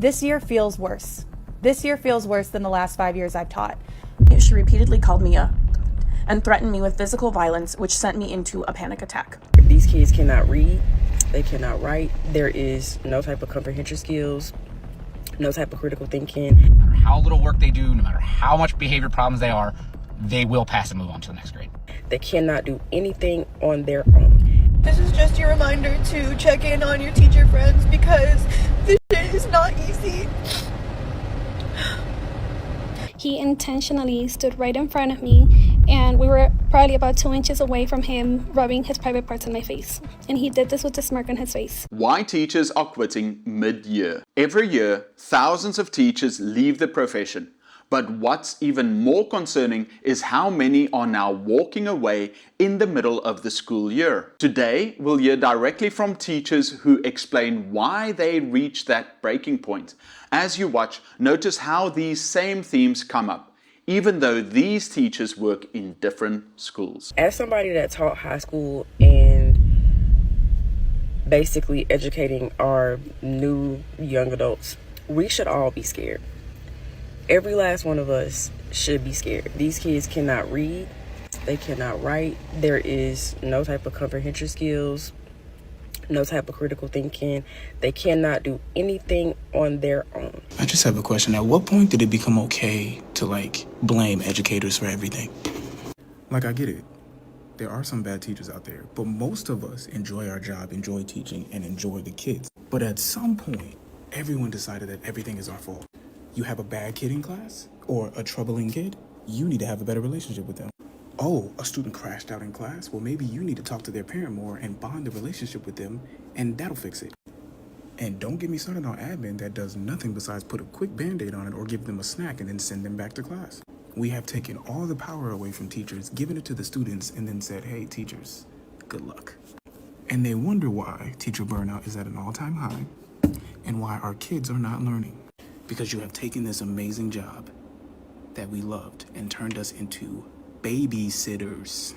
This year feels worse. This year feels worse than the last 5 years I've taught. She repeatedly called me a and threatened me with physical violence, which sent me into a panic attack. These kids cannot read, they cannot write, there is no type of comprehension skills, no type of critical thinking. No matter how little work they do, no matter how much behavior problems they are, they will pass and move on to the next grade. They cannot do anything on their own. This is just your reminder to check in on your teacher friends because this shit is not easy. He intentionally stood right in front of me, and we were probably about 2 inches away from him, rubbing his private parts in my face. And he did this with a smirk on his face. Why teachers are quitting mid-year. Every year, thousands of teachers leave the profession. But what's even more concerning is how many are now walking away in the middle of the school year. Today, we'll hear directly from teachers who explain why they reached that breaking point. As you watch, notice how these same themes come up, even though these teachers work in different schools. As somebody that taught high school and basically educating our new young adults, we should all be scared. Every last one of us should be scared. These kids cannot read, they cannot write, there is no type of comprehension skills, no type of critical thinking. They cannot do anything on their own. I just have a question. At what point did it become okay to blame educators for everything? I get it. There are some bad teachers out there, but most of us enjoy our job, enjoy teaching, and enjoy the kids. But at some point, everyone decided that everything is our fault. You have a bad kid in class or a troubling kid, you need to have a better relationship with them. Oh, a student crashed out in class? Well, maybe you need to talk to their parent more and bond the relationship with them, and that'll fix it. And don't get me started on admin that does nothing besides put a quick band-aid on it or give them a snack and then send them back to class. We have taken all the power away from teachers, given it to the students, and then said, hey, teachers, good luck. And they wonder why teacher burnout is at an all-time high and why our kids are not learning. Because you have taken this amazing job that we loved and turned us into babysitters.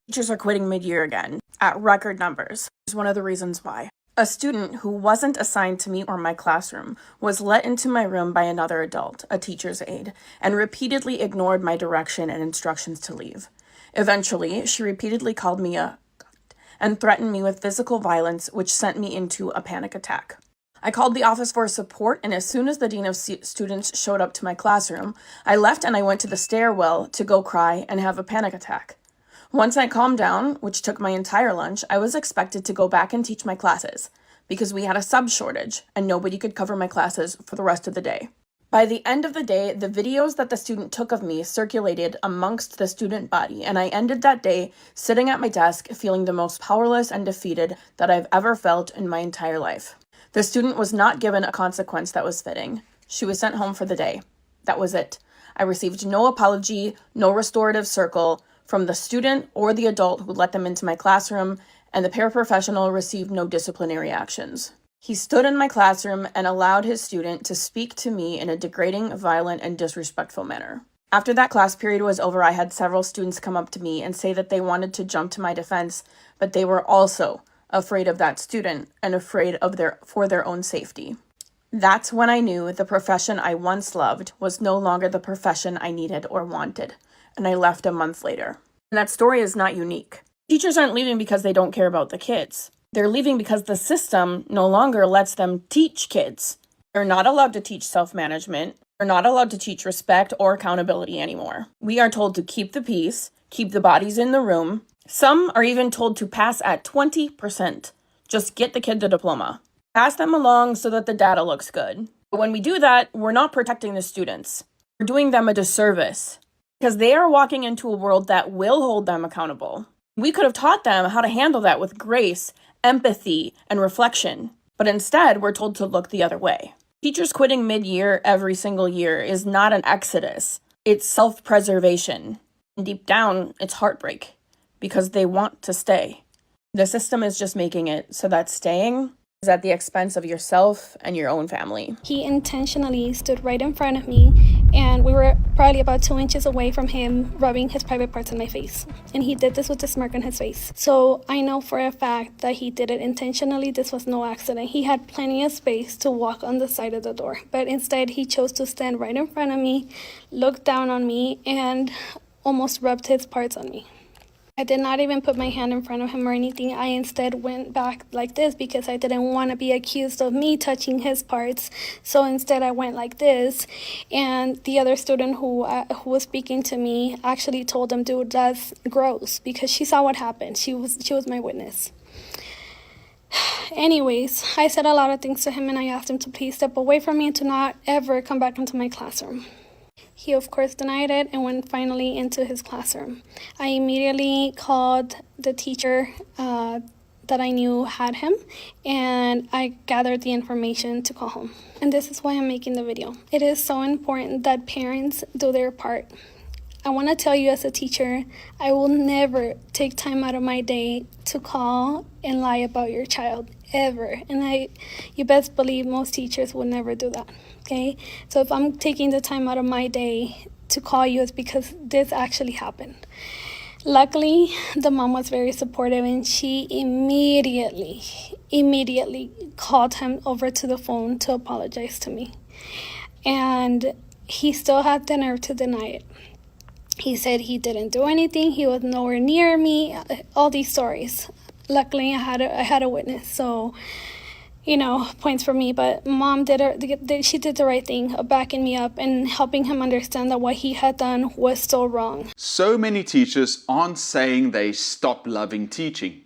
Teachers are quitting mid-year again, at record numbers. Here's one of the reasons why. A student who wasn't assigned to me or my classroom was let into my room by another adult, a teacher's aide, and repeatedly ignored my direction and instructions to leave. Eventually, she repeatedly called me a and threatened me with physical violence, which sent me into a panic attack. I called the office for support, and as soon as the dean of students showed up to my classroom, I left and I went to the stairwell to go cry and have a panic attack. Once I calmed down, which took my entire lunch, I was expected to go back and teach my classes because we had a sub shortage and nobody could cover my classes for the rest of the day. By the end of the day, the videos that the student took of me circulated amongst the student body, and I ended that day sitting at my desk feeling the most powerless and defeated that I've ever felt in my entire life. The student was not given a consequence that was fitting. She was sent home for the day. That was it. I received no apology, no restorative circle from the student or the adult who let them into my classroom, and the paraprofessional received no disciplinary actions. He stood in my classroom and allowed his student to speak to me in a degrading, violent, and disrespectful manner. After that class period was over, I had several students come up to me and say that they wanted to jump to my defense, but they were also afraid of that student and afraid of for their own safety. That's when I knew the profession I once loved was no longer the profession I needed or wanted, and I left a month later. And that story is not unique. Teachers aren't leaving because they don't care about the kids. They're leaving because the system no longer lets them teach kids. They're not allowed to teach self-management. They're not allowed to teach respect or accountability anymore. We are told to keep the peace, keep the bodies in the room. Some are even told to pass at 20%. Just get the kid the diploma. Pass them along so that the data looks good. But when we do that, we're not protecting the students. We're doing them a disservice because they are walking into a world that will hold them accountable. We could have taught them how to handle that with grace, empathy, and reflection. But instead, we're told to look the other way. Teachers quitting mid-year every single year is not an exodus. It's self-preservation. And deep down, it's heartbreak. Because they want to stay. The system is just making it so that staying is at the expense of yourself and your own family. He intentionally stood right in front of me, and we were probably about 2 inches away from him, rubbing his private parts in my face. And he did this with a smirk on his face. So I know for a fact that he did it intentionally. This was no accident. He had plenty of space to walk on the side of the door, but instead he chose to stand right in front of me, look down on me, and almost rubbed his parts on me. I did not even put my hand in front of him or anything. I instead went back like this because I didn't want to be accused of me touching his parts. So instead I went like this. And the other student who was speaking to me actually told him, dude, that's gross, because she saw what happened. She was my witness. Anyways, I said a lot of things to him, and I asked him to please step away from me and to not ever come back into my classroom. He, of course, denied it and went finally into his classroom. I immediately called the teacher that I knew had him, and I gathered the information to call home. And this is why I'm making the video. It is so important that parents do their part. I want to tell you as a teacher, I will never take time out of my day to call and lie about your child, ever. And you best believe most teachers would never do that, okay? So if I'm taking the time out of my day to call you, it's because this actually happened. Luckily, the mom was very supportive, and she immediately called him over to the phone to apologize to me. And he still had the nerve to deny it. He said he didn't do anything, he was nowhere near me, all these stories. Luckily, I had a witness, so, points for me. But mom she did the right thing of backing me up and helping him understand that what he had done was still wrong. So many teachers aren't saying they stop loving teaching.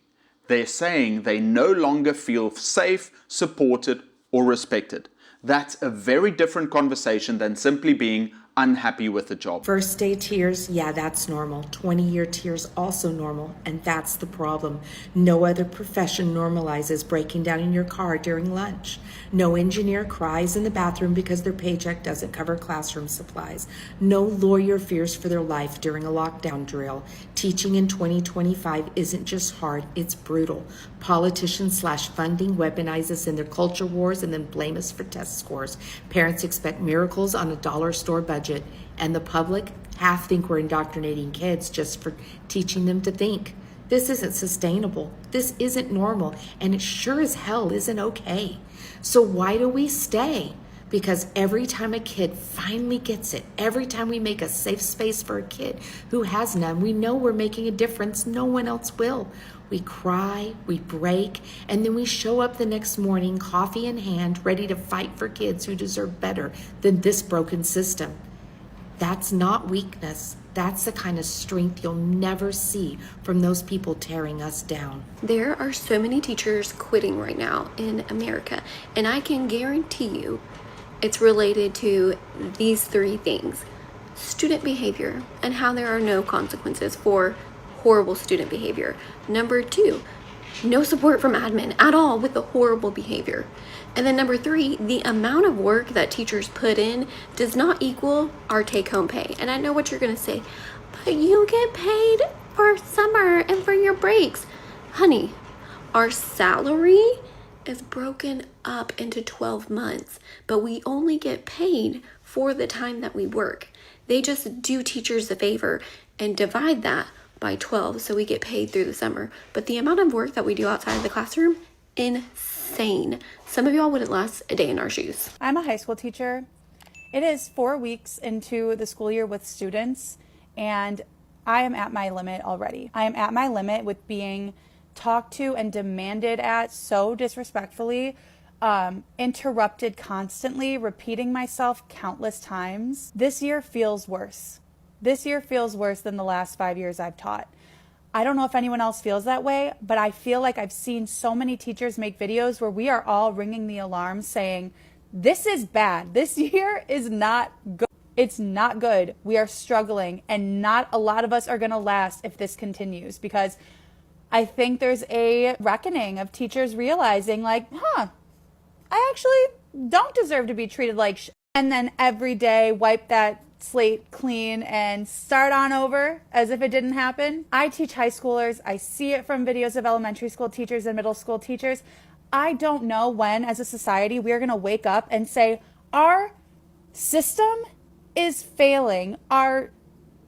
They're saying they no longer feel safe, supported, or respected. That's a very different conversation than simply being unhappy with the job. First day tears, yeah, that's normal. 20-year tears, also normal, and that's the problem. No other profession normalizes breaking down in your car during lunch. No engineer cries in the bathroom because their paycheck doesn't cover classroom supplies. No lawyer fears for their life during a lockdown drill. Teaching in 2025 isn't just hard, it's brutal. Politicians/funding weaponize us in their culture wars and then blame us for test scores. Parents expect miracles on a dollar store budget, and the public half think we're indoctrinating kids just for teaching them to think. This isn't sustainable. This isn't normal, and it sure as hell isn't okay. So why do we stay? Because every time a kid finally gets it, every time we make a safe space for a kid who has none, we know we're making a difference. No one else will. We cry, we break, and then we show up the next morning, coffee in hand, ready to fight for kids who deserve better than this broken system. That's not weakness. That's the kind of strength you'll never see from those people tearing us down. There are so many teachers quitting right now in America, and I can guarantee you it's related to these three things: student behavior and how there are no consequences for horrible student behavior. Number 2, no support from admin at all with the horrible behavior. And then number 3, the amount of work that teachers put in does not equal our take-home pay. And I know what you're going to say, but you get paid for summer and for your breaks. Honey, our salary is broken up into 12 months, but we only get paid for the time that we work. They just do teachers a favor and divide that by 12, so we get paid through the summer. But the amount of work that we do outside of the classroom, insane. Some of y'all wouldn't last a day in our shoes. I'm a high school teacher. It is 4 weeks into the school year with students, and I am at my limit already. I am at my limit with being talked to and demanded at so disrespectfully, interrupted constantly, repeating myself countless times. This year feels worse. This year feels worse than the last 5 years I've taught. I don't know if anyone else feels that way, but I feel like I've seen so many teachers make videos where we are all ringing the alarm saying, this is bad. This year is not good. It's not good. We are struggling, and not a lot of us are going to last if this continues, because I think there's a reckoning of teachers realizing like, I actually don't deserve to be treated like shit. And then every day wipe that slate clean and start on over as if it didn't happen. I teach high schoolers. I see it from videos of elementary school teachers and middle school teachers. I don't know when, as a society, we are going to wake up and say, our system is failing. Our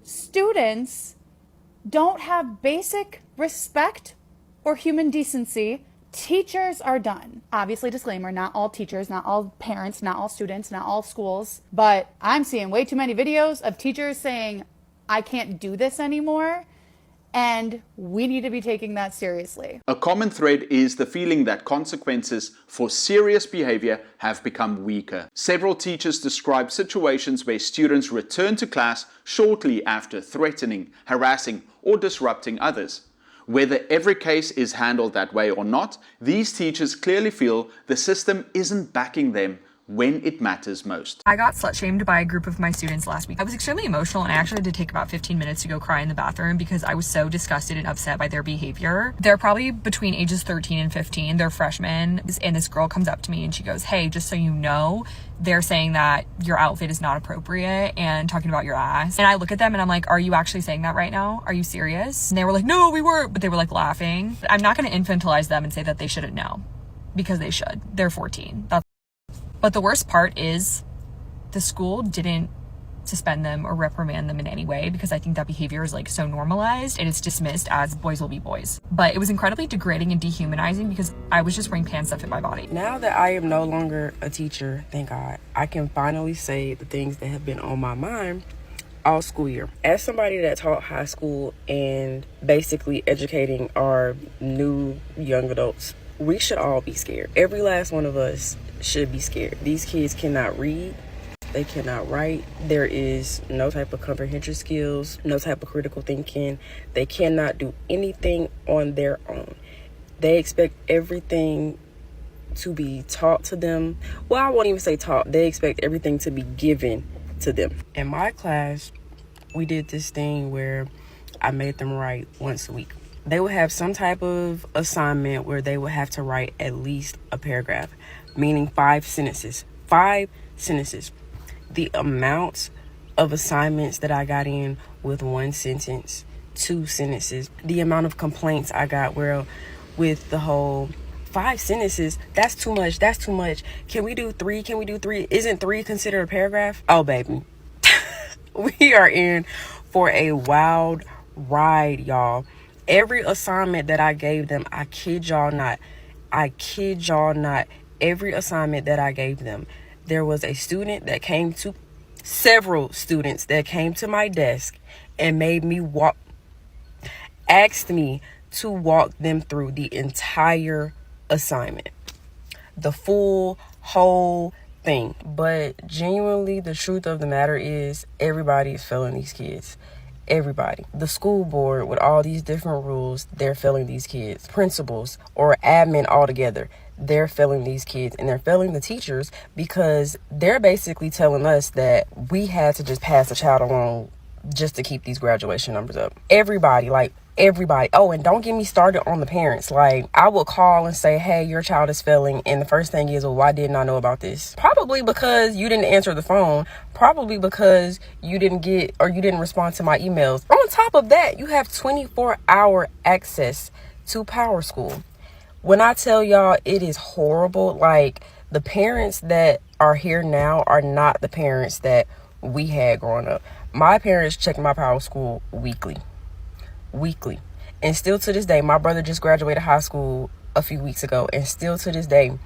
students don't have basic respect or human decency. Teachers are done. Obviously, disclaimer, not all teachers, not all parents, not all students, not all schools. But I'm seeing way too many videos of teachers saying, I can't do this anymore. And we need to be taking that seriously. A common thread is the feeling that consequences for serious behavior have become weaker. Several teachers describe situations where students return to class shortly after threatening, harassing, or disrupting others. Whether every case is handled that way or not, these teachers clearly feel the system isn't backing them when it matters most. I got slut shamed by a group of my students last week. I was extremely emotional and I actually had to take about 15 minutes to go cry in the bathroom because I was so disgusted and upset by their behavior. They're probably between ages 13 and 15. They're freshmen, and this girl comes up to me and she goes, hey, just so you know, they're saying that your outfit is not appropriate and talking about your ass. And I look at them and I'm like, are you actually saying that right now? Are you serious? And they were like, no, we weren't, but they were like laughing. I'm not going to infantilize them and say that they shouldn't know, because they should. They're 14. But the worst part is the school didn't suspend them or reprimand them in any way, because I think that behavior is like so normalized and it's dismissed as boys will be boys. But it was incredibly degrading and dehumanizing because I was just wearing pants that fit my body. Now that I am no longer a teacher, thank God, I can finally say the things that have been on my mind all school year. As somebody that taught high school and basically educating our new young adults, we should all be scared. Every last one of us should be scared. These kids cannot read, they cannot write, there is no type of comprehension skills, no type of critical thinking, they cannot do anything on their own. They expect everything to be taught to them. Well, I won't even say taught, they expect everything to be given to them. In my class, we did this thing where I made them write once a week. They would have some type of assignment where they would have to write at least a paragraph, meaning 5 sentences. 5 sentences. The amount of assignments that I got in with 1 sentence, 2 sentences, the amount of complaints I got with the whole 5 sentences, that's too much, that's too much. Can we do 3? Can we do 3? Isn't 3 considered a paragraph? Oh, baby. We are in for a wild ride, y'all. Every assignment that I gave them, I kid y'all not, every assignment that I gave them, there was a student that came to, several students that came to my desk and asked me to walk them through the entire assignment, the whole thing. But genuinely, the truth of the matter is everybody is failing these kids. Everybody. The school board with all these different rules, they're failing these kids. Principals or admin altogether, they're failing these kids, and they're failing the teachers because they're basically telling us that we had to just pass a child along just to keep these graduation numbers up. Everybody. Oh, and don't get me started on the parents. Like, I would call and say, hey, your child is failing. And the first thing is, well, why didn't I know about this? Probably because you didn't answer the phone. Probably because you didn't respond to my emails. On top of that, you have 24-hour access to Power School. When I tell y'all it is horrible, like, the parents that are here now are not the parents that we had growing up. My parents checked my Power School weekly. And still to this day, my brother just graduated high school a few weeks ago, and still to this day,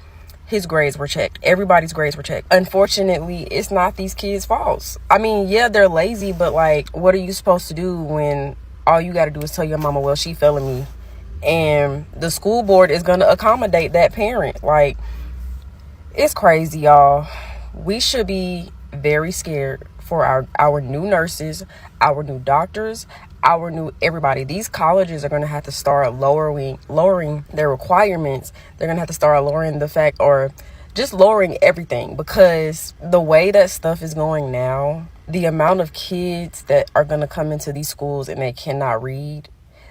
his grades were checked. Everybody's grades were checked. Unfortunately, it's not these kids' faults. I mean, yeah, they're lazy, but like, what are you supposed to do when all you got to do is tell your mama, well, she failing me, and the school board is going to accommodate that parent? Like, it's crazy, y'all. We should be very scared for our new nurses, our new doctors, our new everybody. These colleges are going to have to start lowering their requirements. They're going to have to start lowering the fact, or just lowering everything, because the way that stuff is going now, the amount of kids that are going to come into these schools and they cannot read,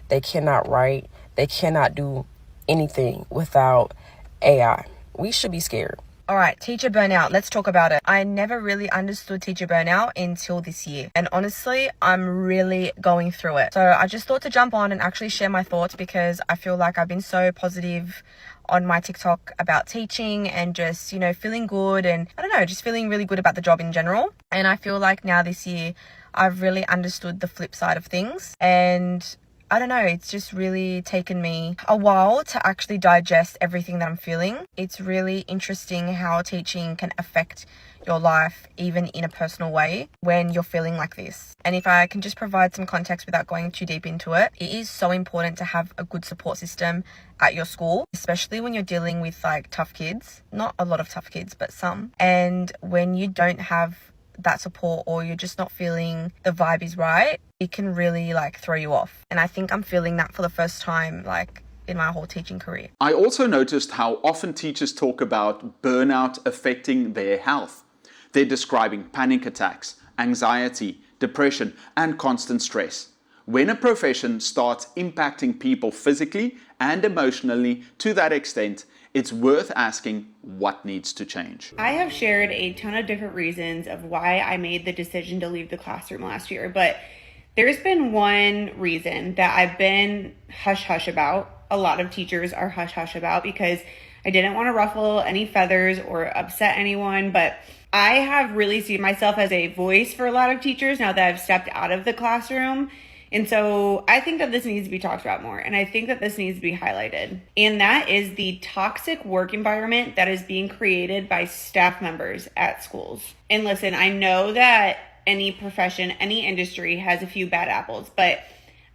they cannot write, they cannot do anything without AI. We should be scared. All right, teacher burnout. Let's talk about it. I never really understood teacher burnout until this year. And honestly, I'm really going through it. So I just thought to jump on and actually share my thoughts because I feel like I've been so positive on my TikTok about teaching and just, feeling good and I don't know, just feeling really good about the job in general. And I feel like now this year, I've really understood the flip side of things. And I don't know, it's just really taken me a while to actually digest everything that I'm feeling. It's really interesting how teaching can affect your life, even in a personal way, when you're feeling like this. And if I can just provide some context without going too deep into it, it is so important to have a good support system at your school, especially when you're dealing with like tough kids. Not a lot of tough kids, but some. And when you don't have that support or you're just not feeling the vibe is right, it can really like throw you off. And I think I'm feeling that for the first time like in my whole teaching career. I also noticed how often teachers talk about burnout affecting their health. They're describing panic attacks, anxiety, depression, and constant stress. When a profession starts impacting people physically and emotionally to that extent, it's worth asking what needs to change. I have shared a ton of different reasons of why I made the decision to leave the classroom last year, but there's been one reason that I've been hush-hush about. A lot of teachers are hush-hush about because I didn't want to ruffle any feathers or upset anyone, but I have really seen myself as a voice for a lot of teachers now that I've stepped out of the classroom. And so I think that this needs to be talked about more. And I think that this needs to be highlighted. And that is the toxic work environment that is being created by staff members at schools. And listen, I know that any profession, any industry has a few bad apples, but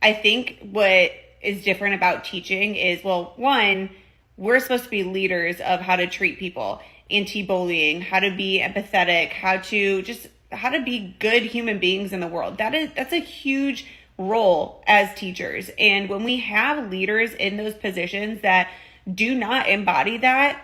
I think what is different about teaching is, well, one, we're supposed to be leaders of how to treat people, anti-bullying, how to be empathetic, how to be good human beings in the world. That's a huge role as teachers. And when we have leaders in those positions that do not embody that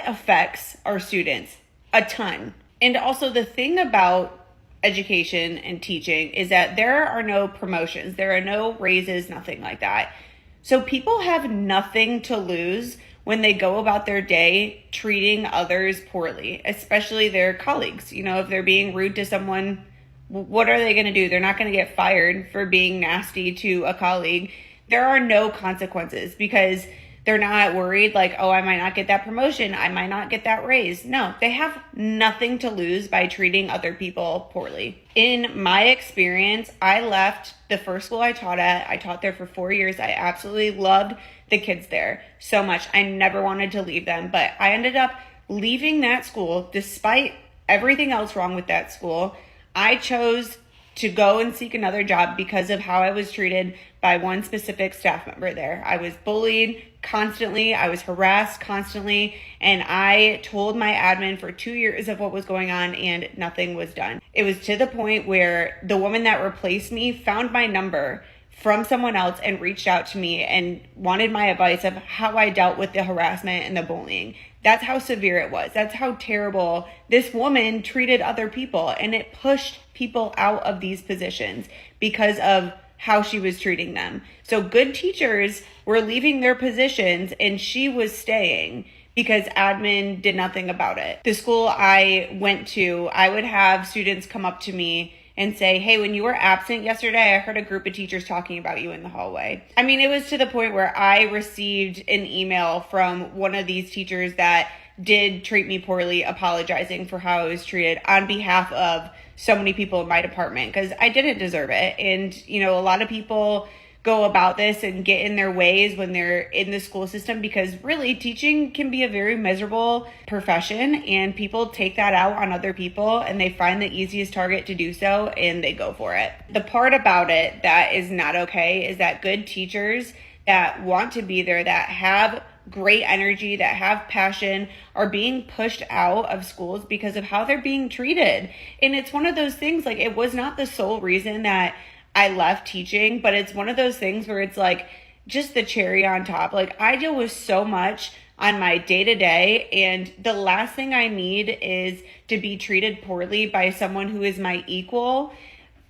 affects our students a ton. And also the thing about education and teaching is that there are no promotions, there are no raises, nothing like that. So people have nothing to lose when they go about their day treating others poorly, especially their colleagues. If they're being rude to someone, what are they going to do? They're not going to get fired for being nasty to a colleague. There are no consequences because they're not worried like, oh, I might not get that promotion. I might not get that raise. No, they have nothing to lose by treating other people poorly. In my experience, I left the first school I taught at. I taught there for 4 years. I absolutely loved the kids there so much. I never wanted to leave them, but I ended up leaving that school despite everything else wrong with that school. I chose to go and seek another job because of how I was treated by one specific staff member there. I was bullied constantly. I was harassed constantly. And I told my admin for 2 years of what was going on and nothing was done. It was to the point where the woman that replaced me found my number from someone else and reached out to me and wanted my advice of how I dealt with the harassment and the bullying. That's how severe it was. That's how terrible this woman treated other people. And it pushed people out of these positions because of how she was treating them. So good teachers were leaving their positions and she was staying because admin did nothing about it. The school I went to, I would have students come up to me and say, hey, when you were absent yesterday, I heard a group of teachers talking about you in the hallway. I mean, it was to the point where I received an email from one of these teachers that did treat me poorly, apologizing for how I was treated on behalf of so many people in my department because I didn't deserve it. And, a lot of people go about this and get in their ways when they're in the school system because really teaching can be a very miserable profession and people take that out on other people and they find the easiest target to do so and they go for it. The part about it that is not okay is that good teachers that want to be there, that have great energy, that have passion, are being pushed out of schools because of how they're being treated. And it's one of those things, like, it was not the sole reason that I left teaching, but it's one of those things where it's like just the cherry on top. Like, I deal with so much on my day-to-day, and the last thing I need is to be treated poorly by someone who is my equal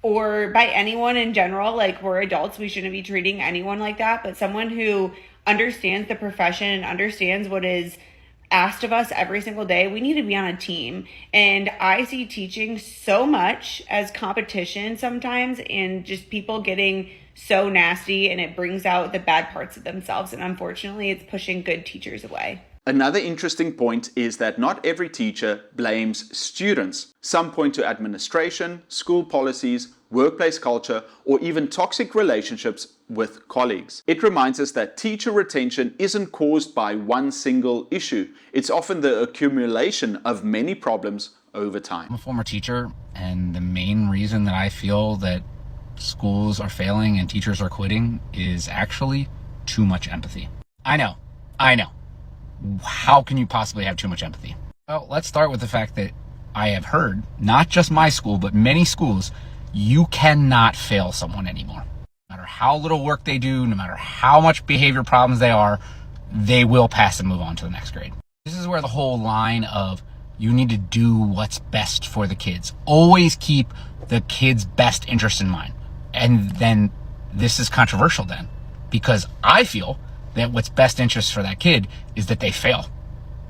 or by anyone in general. Like, we're adults, we shouldn't be treating anyone like that, but someone who understands the profession and understands what is asked of us every single day. We need to be on a team. And I see teaching so much as competition sometimes, and just people getting so nasty, and it brings out the bad parts of themselves. And unfortunately, it's pushing good teachers away. Another interesting point is that not every teacher blames students. Some point to administration, school policies, workplace culture, or even toxic relationships with colleagues. It reminds us that teacher retention isn't caused by one single issue. It's often the accumulation of many problems over time. I'm a former teacher, and the main reason that I feel that schools are failing and teachers are quitting is actually too much empathy. I know. How can you possibly have too much empathy? Well, let's start with the fact that I have heard, not just my school, but many schools, you cannot fail someone anymore. No matter how little work they do, no matter how much behavior problems they are, they will pass and move on to the next grade. This is where the whole line of you need to do what's best for the kids. Always keep the kids' best interest in mind. And then this is controversial then, because I feel that what's best interest for that kid is that they fail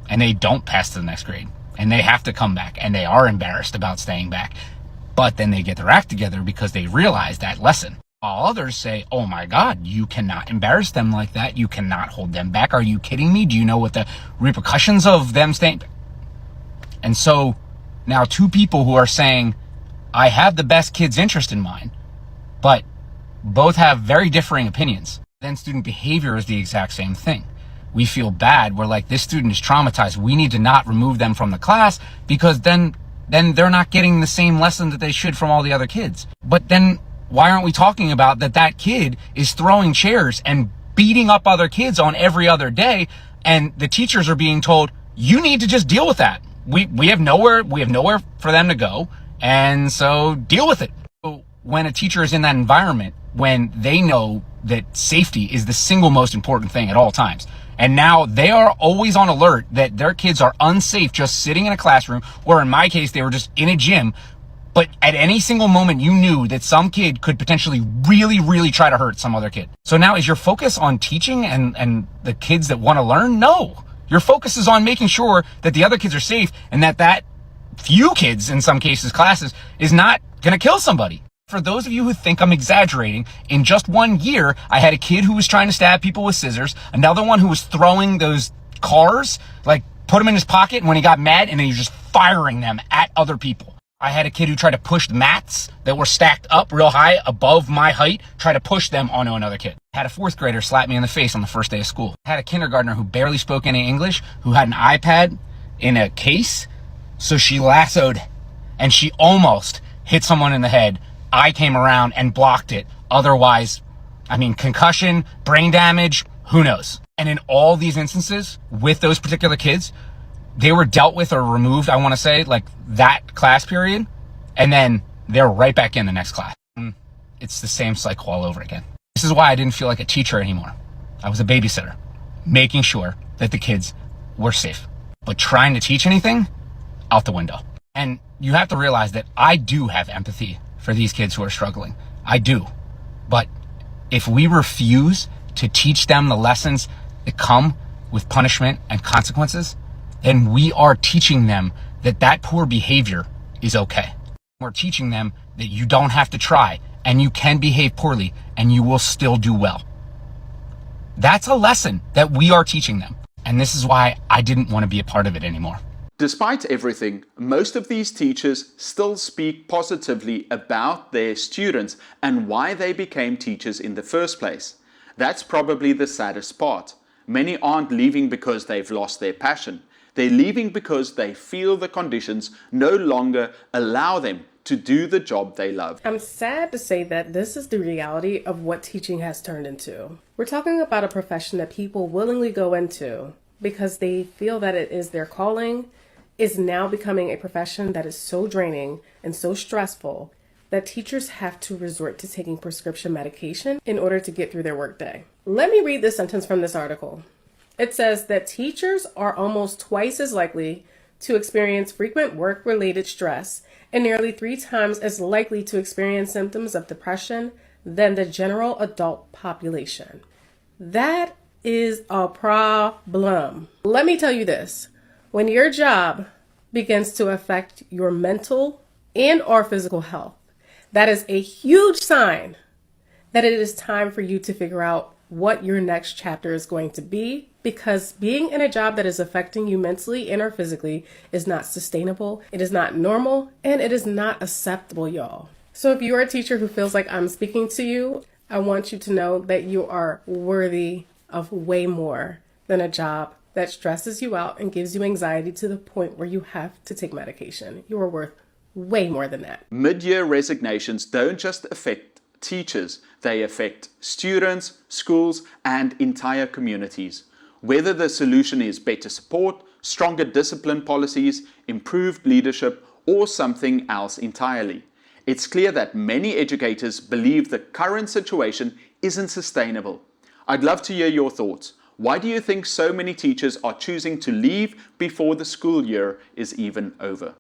and they don't pass to the next grade and they have to come back and they are embarrassed about staying back. But then they get their act together because they realize that lesson. While others say, oh my God, you cannot embarrass them like that. You cannot hold them back. Are you kidding me? Do you know what the repercussions of them staying back? And so now two people who are saying, I have the best kid's interest in mind, but both have very differing opinions. Then student behavior is the exact same thing. We feel bad. We're like, this student is traumatized. We need to not remove them from the class because then they're not getting the same lesson that they should from all the other kids. But then why aren't we talking about that kid is throwing chairs and beating up other kids on every other day, and the teachers are being told, you need to just deal with that. We have nowhere for them to go, and so deal with it. So when a teacher is in that environment, when they know that safety is the single most important thing at all times, and now they are always on alert that their kids are unsafe just sitting in a classroom, or in my case, they were just in a gym, but at any single moment you knew that some kid could potentially really, really try to hurt some other kid. So now is your focus on teaching and the kids that want to learn? No. Your focus is on making sure that the other kids are safe and that few kids, in some cases, classes, is not going to kill somebody. For those of you who think I'm exaggerating, in just 1 year, I had a kid who was trying to stab people with scissors, another one who was throwing those cars, like put them in his pocket, and when he got mad, and then he was just firing them at other people. I had a kid who tried to push mats that were stacked up real high above my height, try to push them onto another kid. I had a 4th grader slap me in the face on the first day of school. I had a kindergartner who barely spoke any English, who had an iPad in a case, so she lassoed, and she almost hit someone in the head. I came around and blocked it. Otherwise, concussion, brain damage, who knows? And in all these instances with those particular kids, they were dealt with or removed, I want to say, like that class period, and then they're right back in the next class. It's the same cycle all over again. This is why I didn't feel like a teacher anymore. I was a babysitter, making sure that the kids were safe. But trying to teach anything, out the window. And you have to realize that I do have empathy for these kids who are struggling. I do. But if we refuse to teach them the lessons that come with punishment and consequences, then we are teaching them that poor behavior is okay. We're teaching them that you don't have to try and you can behave poorly and you will still do well. That's a lesson that we are teaching them. And this is why I didn't want to be a part of it anymore. Despite everything, most of these teachers still speak positively about their students and why they became teachers in the first place. That's probably the saddest part. Many aren't leaving because they've lost their passion. They're leaving because they feel the conditions no longer allow them to do the job they love. I'm sad to say that this is the reality of what teaching has turned into. We're talking about a profession that people willingly go into because they feel that it is their calling, is now becoming a profession that is so draining and so stressful that teachers have to resort to taking prescription medication in order to get through their workday. Let me read this sentence from this article. It says that teachers are almost twice as likely to experience frequent work-related stress and nearly 3 times as likely to experience symptoms of depression than the general adult population. That is a problem. Let me tell you this. When your job begins to affect your mental and or physical health, that is a huge sign that it is time for you to figure out what your next chapter is going to be, because being in a job that is affecting you mentally and or physically is not sustainable, it is not normal, and it is not acceptable, y'all. So if you're a teacher who feels like I'm speaking to you, I want you to know that you are worthy of way more than a job that stresses you out and gives you anxiety to the point where you have to take medication. You are worth way more than that. Mid-year resignations don't just affect teachers, they affect students, schools, and entire communities. Whether the solution is better support, stronger discipline policies, improved leadership, or something else entirely, it's clear that many educators believe the current situation isn't sustainable. I'd love to hear your thoughts. Why do you think so many teachers are choosing to leave before the school year is even over?